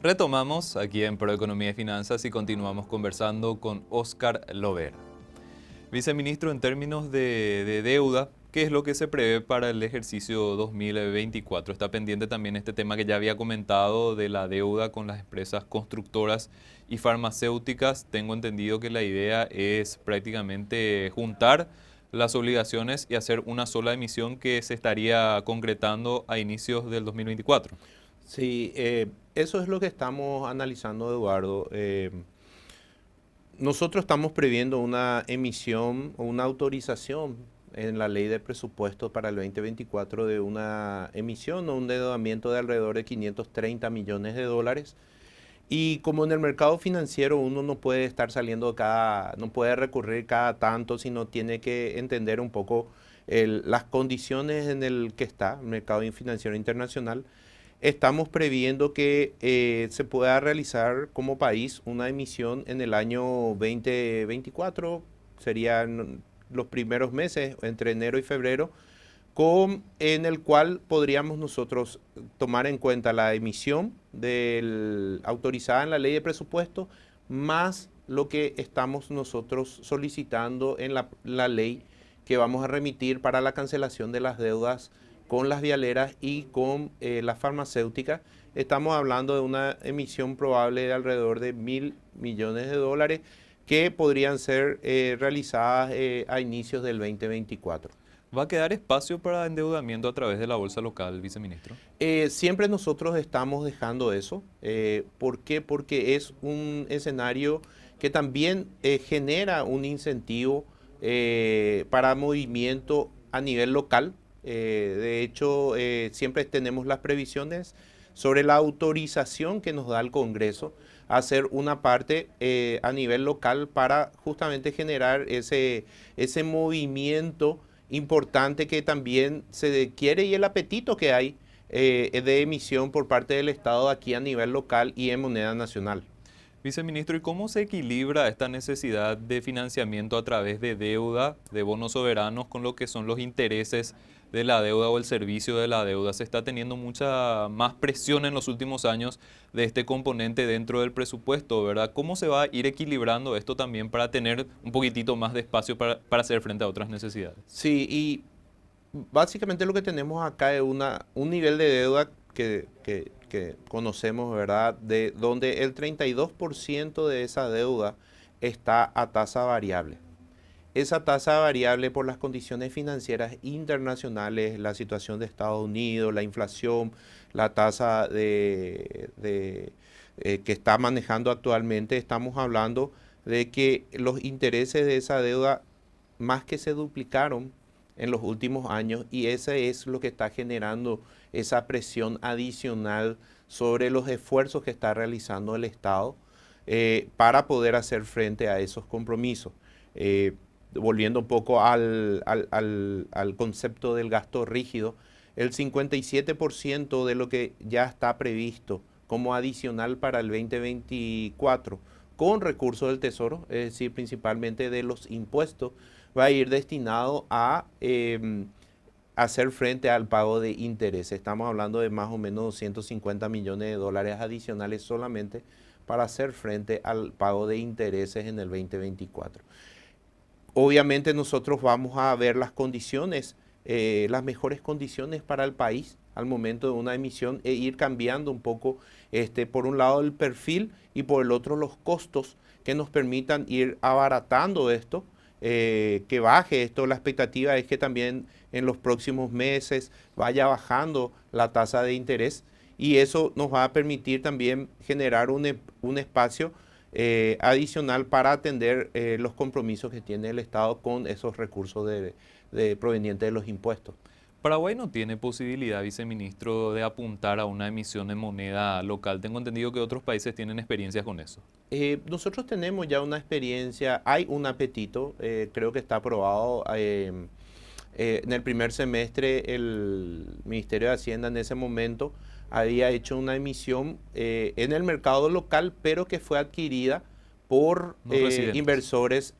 Retomamos aquí en Proeconomía y Finanzas y continuamos conversando con Óscar Lovera. Viceministro, en términos de deuda, ¿qué es lo que se prevé para el ejercicio 2024? Está pendiente también este tema que ya había comentado de la deuda con las empresas constructoras y farmacéuticas. Tengo entendido que la idea es prácticamente juntar las obligaciones y hacer una sola emisión que se estaría concretando a inicios del 2024. Sí, eso es lo que estamos analizando, Eduardo. Nosotros estamos previendo una emisión o una autorización en la ley de presupuesto para el 2024 de una emisión o un endeudamiento de alrededor de 530 millones de dólares. Y como en el mercado financiero uno no puede estar saliendo no puede recurrir cada tanto, sino tiene que entender un poco las condiciones en el que está el mercado financiero internacional. Estamos previendo que se pueda realizar como país una emisión en el año 2024, serían los primeros meses, entre enero y febrero, en el cual podríamos nosotros tomar en cuenta la emisión autorizada en la ley de presupuesto, más lo que estamos nosotros solicitando en la ley que vamos a remitir para la cancelación de las deudas con las vialeras y con las farmacéuticas. Estamos hablando de una emisión probable de alrededor de 1.000 millones de dólares que podrían ser realizadas a inicios del 2024. ¿Va a quedar espacio para endeudamiento a través de la bolsa local, viceministro? Siempre nosotros estamos dejando eso. ¿Por qué? Porque es un escenario que también genera un incentivo para movimiento a nivel local. De hecho, siempre tenemos las previsiones sobre la autorización que nos da el Congreso a hacer una parte a nivel local para justamente generar ese movimiento importante que también se quiere y el apetito que hay de emisión por parte del Estado aquí a nivel local y en moneda nacional. Viceministro, ¿y cómo se equilibra esta necesidad de financiamiento a través de deuda, de bonos soberanos, con lo que son los intereses de la deuda o el servicio de la deuda? Se está teniendo mucha más presión en los últimos años de este componente dentro del presupuesto, ¿verdad? ¿Cómo se va a ir equilibrando esto también para tener un poquitito más de espacio para hacer frente a otras necesidades? Sí, y básicamente lo que tenemos acá es un nivel de deuda que conocemos, ¿verdad? De donde el 32% de esa deuda está a tasa variable. Esa tasa variable por las condiciones financieras internacionales, la situación de Estados Unidos, la inflación, la tasa que está manejando actualmente, estamos hablando de que los intereses de esa deuda más que se duplicaron en los últimos años y ese es lo que está generando esa presión adicional sobre los esfuerzos que está realizando el Estado para poder hacer frente a esos compromisos. Volviendo un poco al concepto del gasto rígido, el 57% de lo que ya está previsto como adicional para el 2024 con recursos del Tesoro, es decir, principalmente de los impuestos, va a ir destinado a hacer frente al pago de intereses. Estamos hablando de más o menos 250 millones de dólares adicionales solamente para hacer frente al pago de intereses en el 2024. Obviamente nosotros vamos a ver las condiciones, las mejores condiciones para el país al momento de una emisión e ir cambiando un poco, por un lado el perfil y por el otro los costos que nos permitan ir abaratando esto, que baje esto. La expectativa es que también en los próximos meses vaya bajando la tasa de interés y eso nos va a permitir también generar un espacio adicional para atender los compromisos que tiene el Estado con esos recursos provenientes de los impuestos. Paraguay no tiene posibilidad, viceministro, de apuntar a una emisión de moneda local. Tengo entendido que otros países tienen experiencias con eso. Nosotros tenemos ya una experiencia, hay un apetito, creo que está aprobado. En el primer semestre el Ministerio de Hacienda en ese momento había hecho una emisión en el mercado local, pero que fue adquirida por No residentes. inversores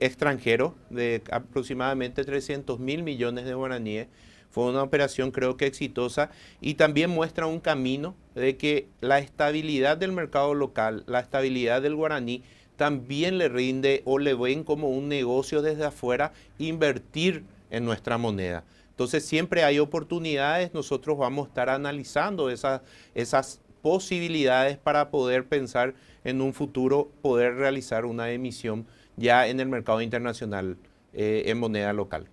extranjeros de aproximadamente 300.000 millones de guaraníes Fue una operación creo que exitosa y también muestra un camino de que la estabilidad del mercado local, la estabilidad del guaraní, también le rinde o le ven como un negocio desde afuera invertir en nuestra moneda. Entonces siempre hay oportunidades, nosotros vamos a estar analizando esas posibilidades para poder pensar en un futuro, poder realizar una emisión ya en el mercado internacional en moneda local.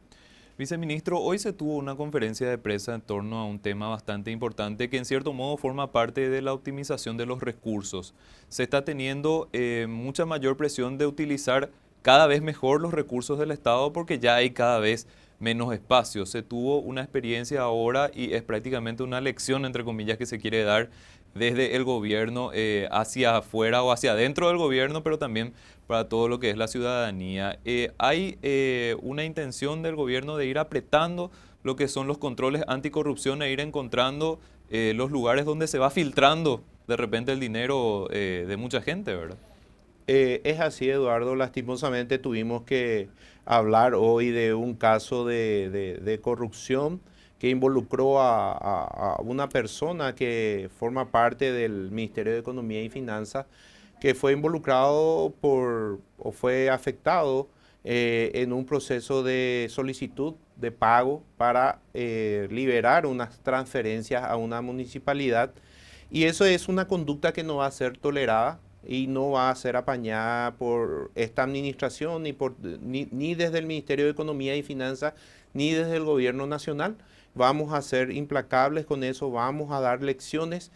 Viceministro, hoy se tuvo una conferencia de prensa en torno a un tema bastante importante que en cierto modo forma parte de la optimización de los recursos. Se está teniendo mucha mayor presión de utilizar cada vez mejor los recursos del Estado porque ya hay cada vez menos espacio. Se tuvo una experiencia ahora y es prácticamente una lección, entre comillas, que se quiere dar desde el gobierno hacia afuera o hacia adentro del gobierno, pero también para todo lo que es la ciudadanía. ¿Hay una intención del gobierno de ir apretando lo que son los controles anticorrupción e ir encontrando los lugares donde se va filtrando de repente el dinero de mucha gente, ¿verdad? Es así, Eduardo. Lastimosamente tuvimos que hablar hoy de un caso de corrupción que involucró a una persona que forma parte del Ministerio de Economía y Finanzas, que fue involucrado o fue afectado en un proceso de solicitud de pago para liberar unas transferencias a una municipalidad. Y eso es una conducta que no va a ser tolerada y no va a ser apañada por esta administración ni desde el Ministerio de Economía y Finanzas ni desde el gobierno nacional. Vamos a ser implacables con eso, vamos a dar lecciones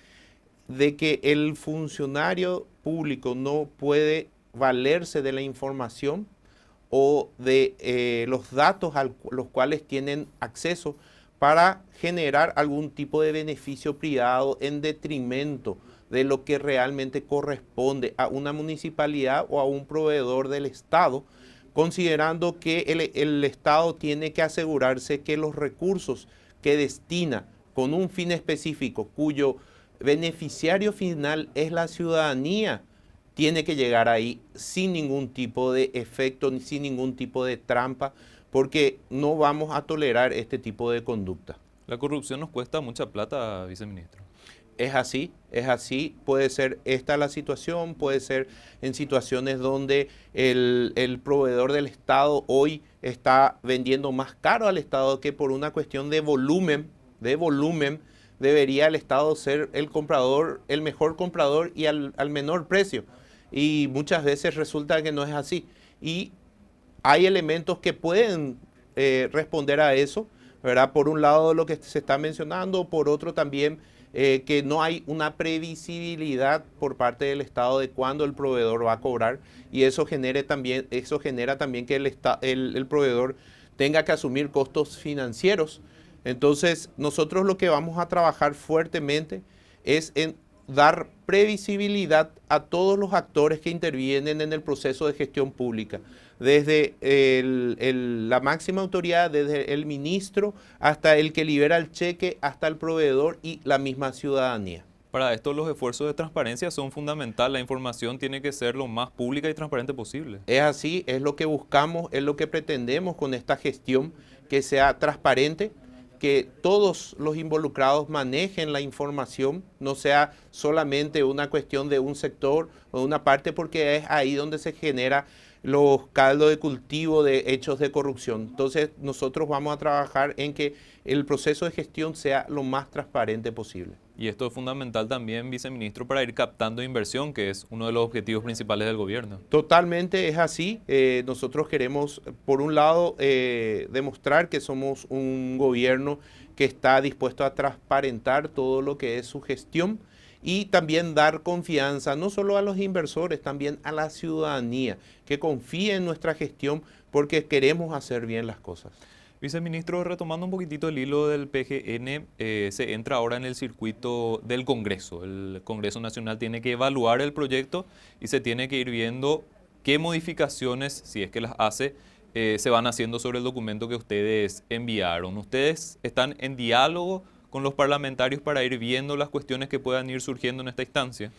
de que el funcionario público no puede valerse de la información o de los datos a los cuales tienen acceso para generar algún tipo de beneficio privado en detrimento de lo que realmente corresponde a una municipalidad o a un proveedor del Estado, considerando que el Estado tiene que asegurarse que los recursos que destina con un fin específico, cuyo beneficiario final es la ciudadanía, tiene que llegar ahí sin ningún tipo de efecto, sin ningún tipo de trampa, porque no vamos a tolerar este tipo de conducta. La corrupción nos cuesta mucha plata, viceministro. Es así, puede ser esta la situación, puede ser en situaciones donde el proveedor del Estado hoy está vendiendo más caro al Estado que por una cuestión de volumen, debería el Estado ser el comprador, el mejor comprador y al menor precio. Y muchas veces resulta que no es así. Y hay elementos que pueden responder a eso, ¿verdad? Por un lado lo que se está mencionando, por otro también que no hay una previsibilidad por parte del Estado de cuándo el proveedor va a cobrar y eso genera también que el proveedor tenga que asumir costos financieros. Entonces, nosotros lo que vamos a trabajar fuertemente es en dar previsibilidad a todos los actores que intervienen en el proceso de gestión pública, desde la máxima autoridad, desde el ministro, hasta el que libera el cheque, hasta el proveedor y la misma ciudadanía. Para esto los esfuerzos de transparencia son fundamentales. La información tiene que ser lo más pública y transparente posible. Es así, es lo que buscamos, es lo que pretendemos con esta gestión, que sea transparente, que todos los involucrados manejen la información, no sea solamente una cuestión de un sector o de una parte, porque es ahí donde se genera los caldos de cultivo de hechos de corrupción. Entonces nosotros vamos a trabajar en que el proceso de gestión sea lo más transparente posible. Y esto es fundamental también, viceministro, para ir captando inversión, que es uno de los objetivos principales del gobierno. Totalmente es así. Nosotros queremos, por un lado, demostrar que somos un gobierno que está dispuesto a transparentar todo lo que es su gestión y también dar confianza no solo a los inversores, también a la ciudadanía, que confíe en nuestra gestión porque queremos hacer bien las cosas. Viceministro, retomando un poquitito el hilo del PGN, se entra ahora en el circuito del Congreso. El Congreso Nacional tiene que evaluar el proyecto y se tiene que ir viendo qué modificaciones, si es que las hace, se van haciendo sobre el documento que ustedes enviaron. ¿Ustedes están en diálogo con los parlamentarios para ir viendo las cuestiones que puedan ir surgiendo en esta instancia?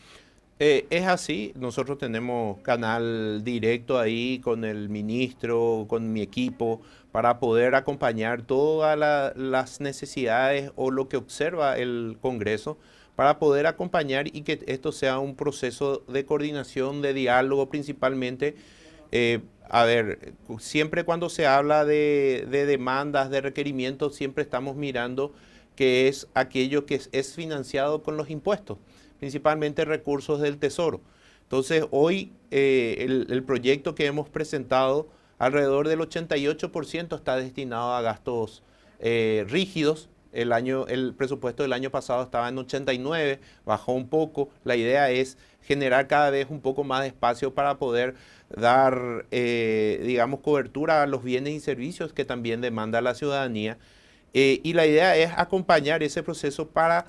Es así, nosotros tenemos canal directo ahí con el ministro, con mi equipo, para poder acompañar todas las necesidades o lo que observa el Congreso, para poder acompañar y que esto sea un proceso de coordinación, de diálogo principalmente. A ver, siempre cuando se habla de demandas, de requerimientos, siempre estamos mirando que es aquello que es financiado con los impuestos, principalmente recursos del Tesoro. Entonces, hoy el proyecto que hemos presentado, alrededor del 88% está destinado a gastos rígidos. El presupuesto del año pasado estaba en 89, bajó un poco. La idea es generar cada vez un poco más de espacio para poder dar, digamos, cobertura a los bienes y servicios que también demanda la ciudadanía. Y la idea es acompañar ese proceso para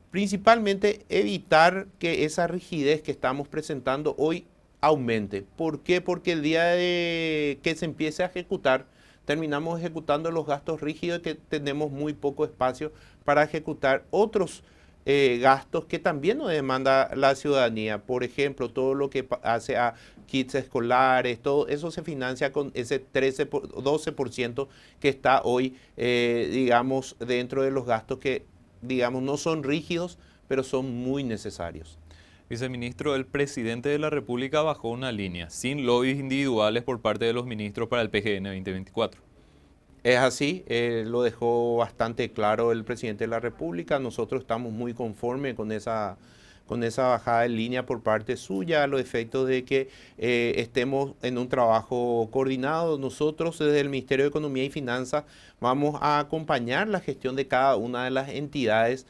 principalmente evitar que esa rigidez que estamos presentando hoy aumente. ¿Por qué? Porque el día de que se empiece a ejecutar, terminamos ejecutando los gastos rígidos que tenemos muy poco espacio para ejecutar otros gastos que también nos demanda la ciudadanía. Por ejemplo, todo lo que hace a kits escolares, todo eso se financia con ese 12% que está hoy, digamos, dentro de los gastos que, digamos, no son rígidos, pero son muy necesarios. Viceministro, el presidente de la República bajó una línea, sin lobbies individuales por parte de los ministros para el PGN 2024. Es así, lo dejó bastante claro el presidente de la República. Nosotros estamos muy conformes con esa bajada en línea por parte suya, a los efectos de que estemos en un trabajo coordinado. Nosotros desde el Ministerio de Economía y Finanzas vamos a acompañar la gestión de cada una de las entidades.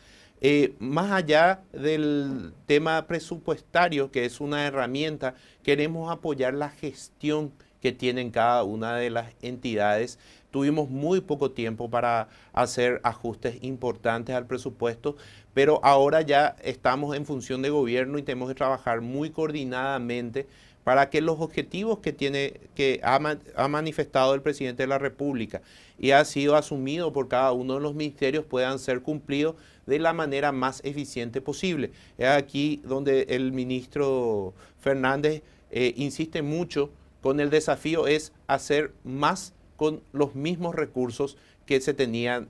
Más allá del tema presupuestario, que es una herramienta, queremos apoyar la gestión que tienen cada una de las entidades. Tuvimos muy poco tiempo para hacer ajustes importantes al presupuesto, pero ahora ya estamos en función de gobierno y tenemos que trabajar muy coordinadamente para que los objetivos que ha manifestado el presidente de la República y ha sido asumido por cada uno de los ministerios puedan ser cumplidos de la manera más eficiente posible. Es aquí donde el ministro Fernández insiste mucho con el desafío es hacer más con los mismos recursos que se tenían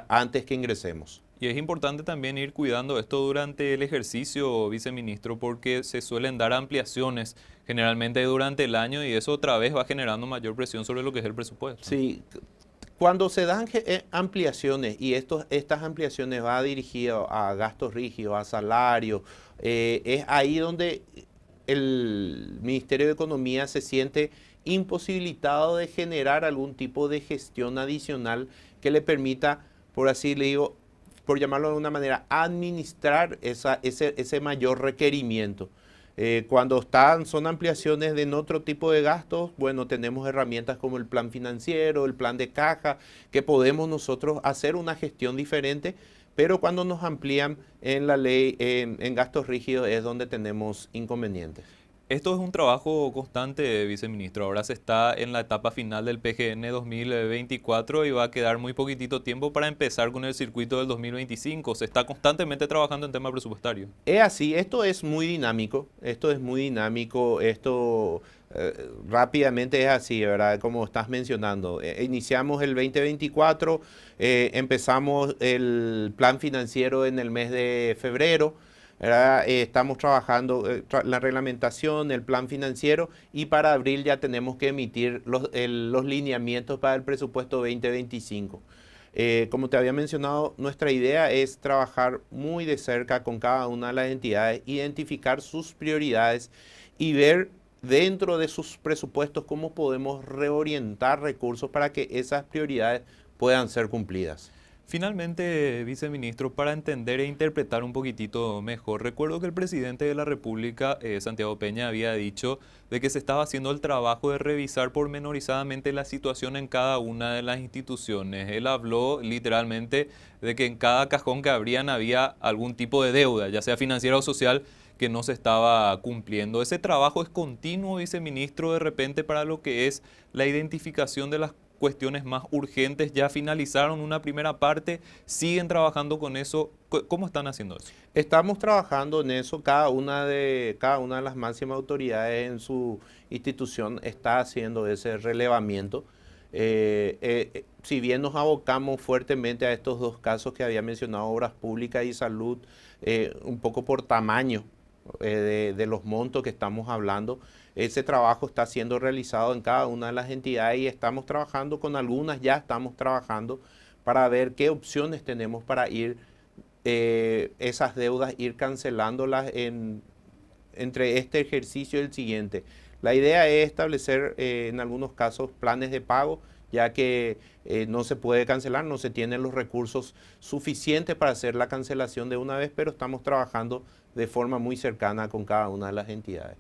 antes que ingresemos. Y es importante también ir cuidando esto durante el ejercicio, viceministro, porque se suelen dar ampliaciones generalmente durante el año y eso otra vez va generando mayor presión sobre lo que es el presupuesto. Sí, cuando se dan ampliaciones y estas ampliaciones van dirigidas a gastos rígidos, a salarios, es ahí donde el Ministerio de Economía se siente imposibilitado de generar algún tipo de gestión adicional que le permita, por así le digo, por llamarlo de una manera, administrar ese mayor requerimiento. Cuando son ampliaciones de otro tipo de gastos, bueno, tenemos herramientas como el plan financiero, el plan de caja, que podemos nosotros hacer una gestión diferente, pero cuando nos amplían en la ley, en gastos rígidos, es donde tenemos inconvenientes. Esto es un trabajo constante, viceministro. Ahora se está en la etapa final del PGN 2024 y va a quedar muy poquitito tiempo para empezar con el circuito del 2025. Se está constantemente trabajando en tema presupuestario. Es así, esto es muy dinámico, rápidamente es así, ¿verdad? Como estás mencionando. Iniciamos el 2024, empezamos el plan financiero en el mes de febrero. Estamos trabajando la reglamentación, el plan financiero y para abril ya tenemos que emitir los lineamientos para el presupuesto 2025. Como te había mencionado, nuestra idea es trabajar muy de cerca con cada una de las entidades, identificar sus prioridades y ver dentro de sus presupuestos cómo podemos reorientar recursos para que esas prioridades puedan ser cumplidas. Finalmente, viceministro, para entender e interpretar un poquitito mejor, recuerdo que el presidente de la República, Santiago Peña, había dicho de que se estaba haciendo el trabajo de revisar pormenorizadamente la situación en cada una de las instituciones. Él habló literalmente de que en cada cajón que abrían había algún tipo de deuda, ya sea financiera o social, que no se estaba cumpliendo. Ese trabajo es continuo, viceministro, de repente para lo que es la identificación de las cuestiones más urgentes? ¿Ya finalizaron una primera parte? ¿Siguen trabajando con eso? ¿Cómo están haciendo eso? Estamos trabajando en eso, cada una de las máximas autoridades en su institución está haciendo ese relevamiento. Si bien nos abocamos fuertemente a estos dos casos que había mencionado, obras públicas y salud, un poco por tamaño de los montos que estamos hablando, ese trabajo está siendo realizado en cada una de las entidades y estamos trabajando con algunas, ya estamos trabajando para ver qué opciones tenemos para ir esas deudas, ir cancelándolas entre este ejercicio y el siguiente. La idea es establecer en algunos casos planes de pago, ya que no se puede cancelar, no se tienen los recursos suficientes para hacer la cancelación de una vez, pero estamos trabajando de forma muy cercana con cada una de las entidades.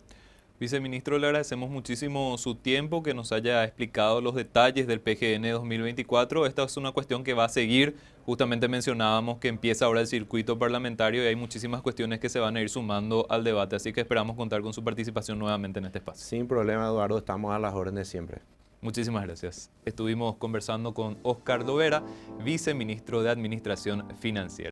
Viceministro, le agradecemos muchísimo su tiempo, que nos haya explicado los detalles del PGN 2024. Esta es una cuestión que va a seguir. Justamente mencionábamos que empieza ahora el circuito parlamentario y hay muchísimas cuestiones que se van a ir sumando al debate, así que esperamos contar con su participación nuevamente en este espacio. Sin problema, Eduardo, estamos a las órdenes siempre. Muchísimas gracias. Estuvimos conversando con Óscar Lovera, viceministro de Administración Financiera.